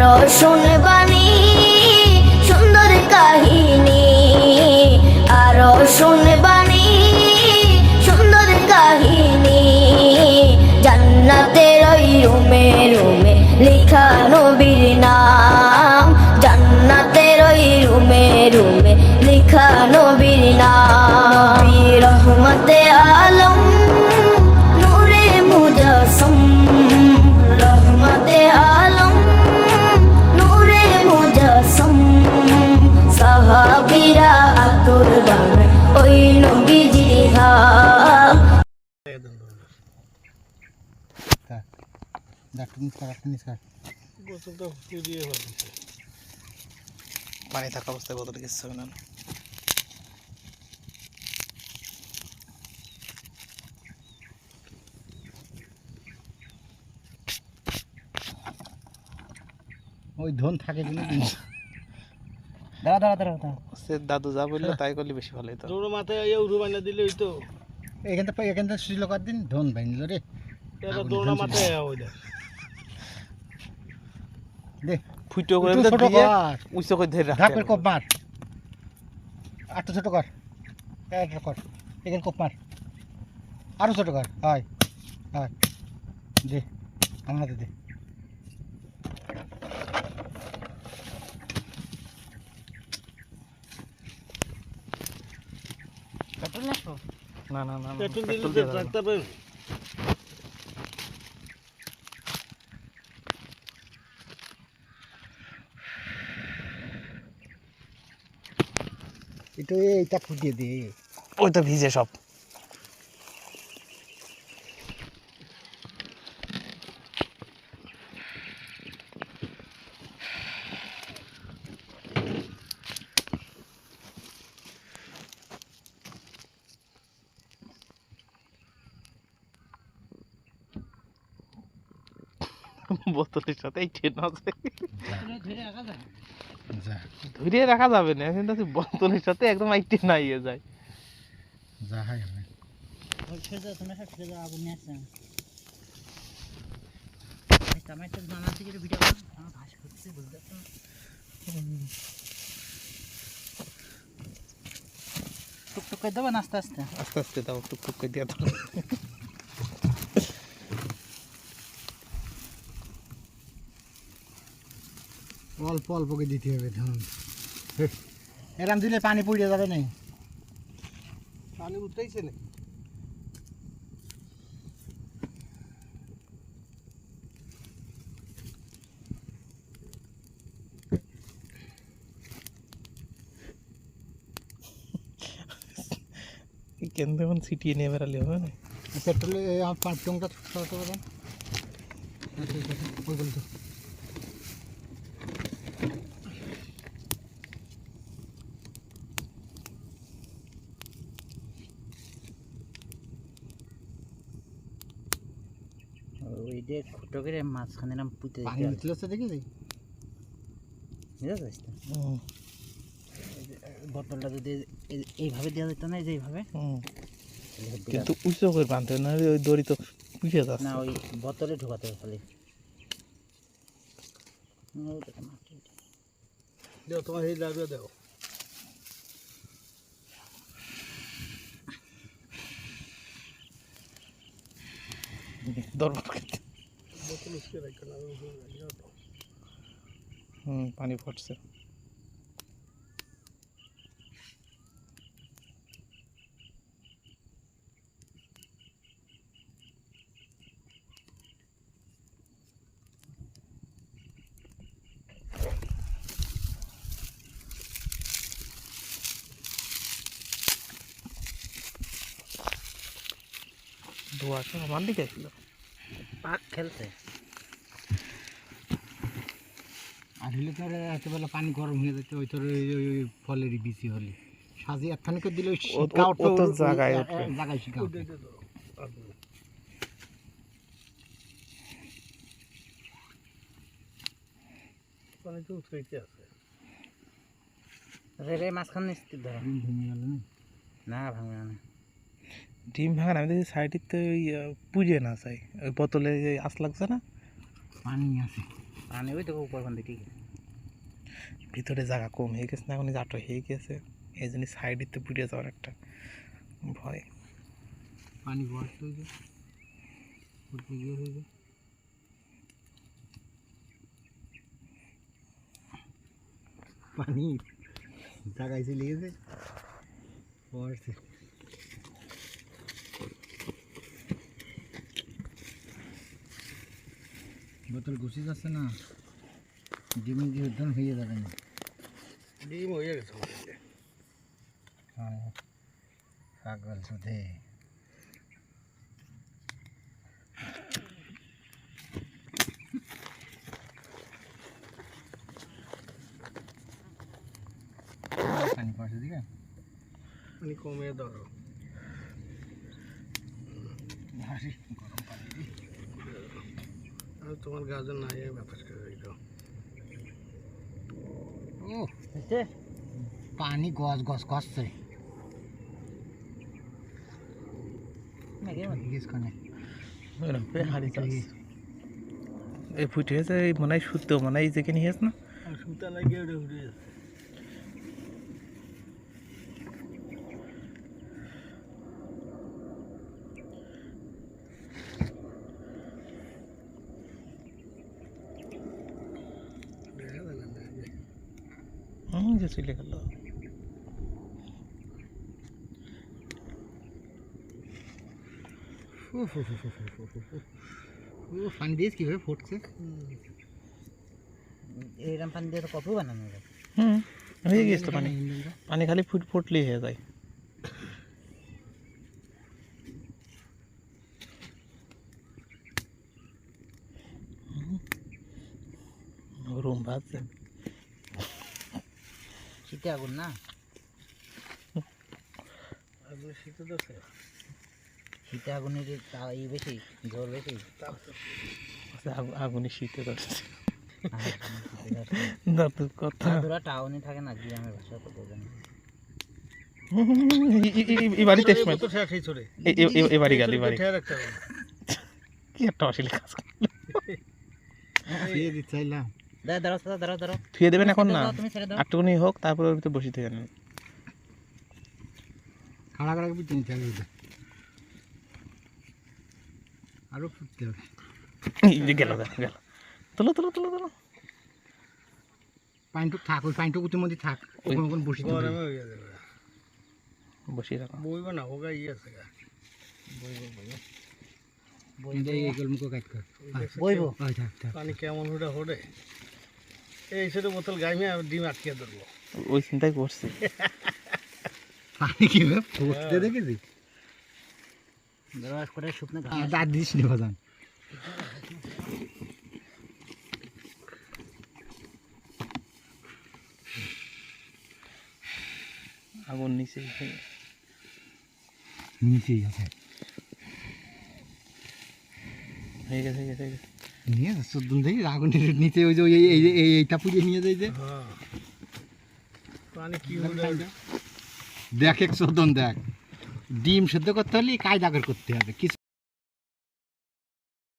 আরো শুনবানি সুন্দর কাহিনী, আরো শুনবানি সুন্দর কাহিনী। জান্নাতের ওই রুমে রুমে লেখা নবীর নাম, জান্নাতের ওই রুমে রুমে লেখা নবীর নাম। রহমতে আলম নূরে মুজাসসম, রহমতে আলম নূরে মুজাসসম। সাহাবীরা আতর বানায় ওই নবীজির ঘাম। পানি থাকা অবস্থায় বোতলে কিছু হবে না। ওই ধন থাকে কিনা দাঁড়া দাঁড়া দাঁড়া দাঁড়া, সে দাদু যা বললো তাই করলে বেশি ভালো হতো। তোর মাথায় এই উড়ু বানা দিলে হইতো। এখান থেকে সুইচ লাগার দিন ধন বাইনিল রে। এটা দোড়া মাথায় ওই দেখ দে ফুটো করে একটু ছোট দিয়ে কর, উঁচু করে ধরে রাখতে ঢাকের হবে। কোপ মার, আরো ছোট কর, এটা কর, এখানে কোপ মার, আরো ছোট কর। হয় হয় দে আমার হাতে দে। পেট্রোল নাও, না না না, পেট্রোল পেট্রোল দিলে দিয়ে রাখতে পারেন। এটা এইটা ফুটিয়ে দে। ওই তো ভিজে সব। বোতলের সাথে এই ট্রেন আছে, ধরে রাখা যাবে না কিন্তু বোতলের সাথে একদম এই ট্রেন আইয়ে যায়। যা হয় হবে। টুকটুক করে দেবেন আস্তে আস্তে। আস্তে আস্তে দাও, টুকটুক করে দিয়ে দাও। অল্প অল্প করে দিতে হবে ধন, এরম দিলে পানি পড়ে যাবে না। পানি উঠতেইছে না। কেন এখন ছিটিয়ে নিয়ে বেড়ালে হবে না। পেট্রোলে টংটা সরাতে পারেন ওইগুলো তো। ওই যে ছোট করে মাঝখানে নাম পুঁতে পানি উঠলে দেখেছি বোতলটা যদি এইভাবে দেওয়া যেত না, যে এইভাবে কিন্তু উঁচু করে বাঁধতে না, ওই দড়ি তো পিছিয়ে যাচ্ছে না, ওই বোতলে ঢোকাতে হবে খালি। দেও তোমার এই লাগবে দেও। দরবার করতে। বোতল উঠে রাখো না, পানি ফুটছে। ধোঁয়াটা আমার দিকে ছিল, পাক খেলছে। আর হলে তো এতবেলা পানি গরম হয়ে যাচ্ছে, ওই তোর ওই ফলেরই বিচি হলে সাজি একখানে করে দিলে জায়গায় উঠবে। জায়গায় শিখা পানি তো উঠতেইতে আছে। রে মাঝখানে নিশ্চিত ধরো ভূমি গেল না। না, ভাঙবে না। ডিম ভাঙা আমি দেখি সাইডের তো ওই পুজে না চাই, ওই বোতলে আঁচ লাগছে না, পানি আছে। পানি ওই তো উপর খান থেকে ভিতরে জায়গা কম হয়ে গেছে না, এখন জাটো হয়ে গেছে, এই জন্য সাইডে পুড়ে যাওয়ার একটা ভয়। পানি বরফ হয়ে যায়, উঠে গিয়ে হয়ে যায়। পানি জায়গায় চলে গেছে, পড়ছে। বোতল ঘুষে যাচ্ছে না, ডিমে দিয়ে উদ্যান হয়ে যাবে না। ডিম হয়ে গেছে আমাদের। পাগল সুধে পানি পড়ছে দিকে পানি কমিয়ে ধরো। গরম পানি দি। আর তোমার গাজর নাই ব্যাপার করে দাও। ও পানি গস গস করছে এই ফুটে গেছে, এই মনে হয় শুদ্ধ মনে হয় যেখানে হয়েছে না, আর সুতা লাগিয়ে উঠে উঠে যাচ্ছে। দেখা যায় না, যে চলে গেল। পানি দিয়েছ কিভাবে ফুটছে? এইরকম পানি দিয়ে তো কফি বানানো যায়। হয়ে গেছে তো পানি, পানি খালি ফুটলেই হয়ে যায়। গরম ভাজছে, শীতে আগুন না, আগুন শীতে ধরছে। শীতে আগুনের যে ই বেশি, ঝোর বেশি। আগুনে শীতে ধরছে। কথা ওরা টাউনে থাকে না, গ্রামের ভাষা তো বোঝে না। এই বাড়িতে এই বোতল শেষ হয়ে চলে। এই বাড়ি গেল, এই বাড়ি ঠেয়া রাখতে হবে। কি একটা অশিলে কাজ দিয়ে দিতে চাইলাম। দাঁড়াও থুয়ে দেবেন এখন না, তুমি ছেড়ে দাও। একটুখানি হোক, তারপরে ওর ভিতরে বসিয়ে দেবেন। খাড়া খাড়া বিতে নিতে হবে, আরো ফুটতে হবে। গেল গেল, তোলো তোলো তোলো তোলো। পানিটুক থাক, ওই পানিটুক উতের মধ্যে থাক, ওখানে ওখানে বসিতে হবে। গরমে হয়ে যাবে। বসিয়ে রাখো। বইবে না, হোগা ইয়ে আছে গা। এই গলমুখো কাট কর, বইবো ওই থাক থাক। পানি কেমন হুডা হোডে। এই ছোট বোতল গাইমে আর ডিম আটকে ধরবো। ওই চিন্তাই করছি। পানি কিভাবে ফুটতে দেখেছি? দরবার করে শুকনো ঘাস। দাঁত দিস নি বাজান। আগুন নিচে নিচেই আছে, হয়ে গেছে, হয়ে গেছে, হয়ে গেছে। নিয়ে যা চোদ্দন দেখি আগুনের নিচে ওই যে এইটা পুড়িয়ে নিয়ে যায় যে। হ্যাঁ পানি কি হুডা। দেখ এক চোদ্দন দেখ, ডিম সেদ্ধ করতে হলে কায়দা করে করতে হবে কিছু।